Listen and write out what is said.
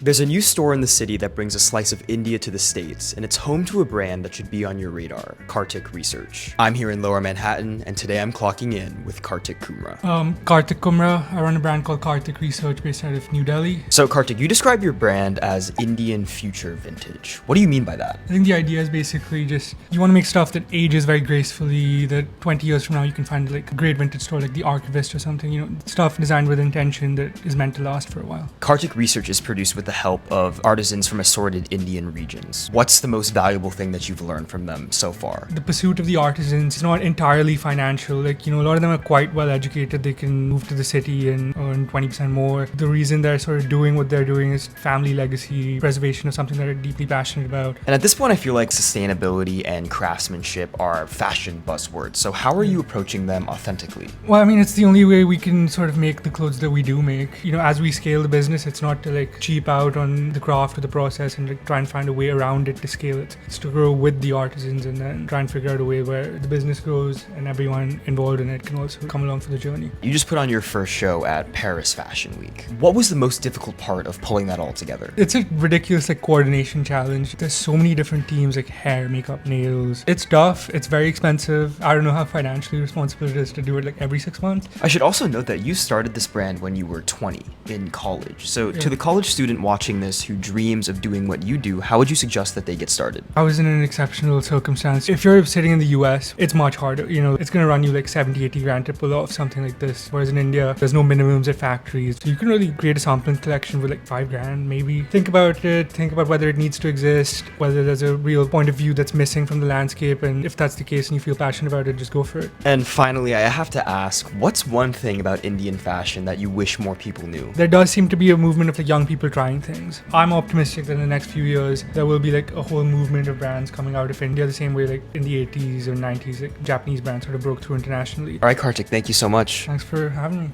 There's a new store in the city that brings a slice of India to the States, and it's home to a brand that should be on your radar, Kartik Research. I'm here in Lower Manhattan, and today I'm clocking in with Kartik Kumra. Kartik Kumra. I run a brand called Kartik Research based out of New Delhi. So Kartik, you describe your brand as Indian future vintage. What do you mean by that? I think the idea is basically just you want to make stuff that ages very gracefully, that 20 years from now you can find like a great vintage store like The Archivist or something, stuff designed with intention that is meant to last for a while. Kartik Research is produced with the help of artisans from assorted Indian regions. What's the most valuable thing that you've learned from them so far? The pursuit of the artisans is not entirely financial. A lot of them are quite well educated. They can move to the city and earn 20% more. The reason they're sort of doing what they're doing is family legacy, preservation of something that they're deeply passionate about. And at this point, I feel like sustainability and craftsmanship are fashion buzzwords. So how are you approaching them authentically? Well, I mean, it's the only way we can sort of make the clothes that we do make. As we scale the business, it's not to cheap out on the craft or the process and try and find a way around it to scale it. It's to grow with the artisans and then try and figure out a way where the business grows and everyone involved in it can also come along for the journey. You just put on your first show at Paris Fashion Week. What was the most difficult part of pulling that all together? It's a ridiculous coordination challenge. There's so many different teams, hair, makeup, nails. It's tough. It's very expensive. I don't know how financially responsible it is to do it every 6 months. I should also note that you started this brand when you were 20 in college. So to the college student watching this who dreams of doing what you do, how would you suggest that they get started? I was in an exceptional circumstance. If you're sitting in the US, it's much harder. It's going to run you 70, 80 grand to pull off something like this. Whereas in India, there's no minimums at factories. So you can really create a sampling collection with 5 grand maybe. Think about it. Think about whether it needs to exist, whether there's a real point of view that's missing from the landscape. And if that's the case and you feel passionate about it, just go for it. And finally, I have to ask, what's one thing about Indian fashion that you wish more people knew? There does seem to be a movement of young people trying things. I'm optimistic that in the next few years, there will be a whole movement of brands coming out of India, the same way in the 80s or 90s, Japanese brands sort of broke through internationally. All right, Kartik, thank you so much. Thanks for having me.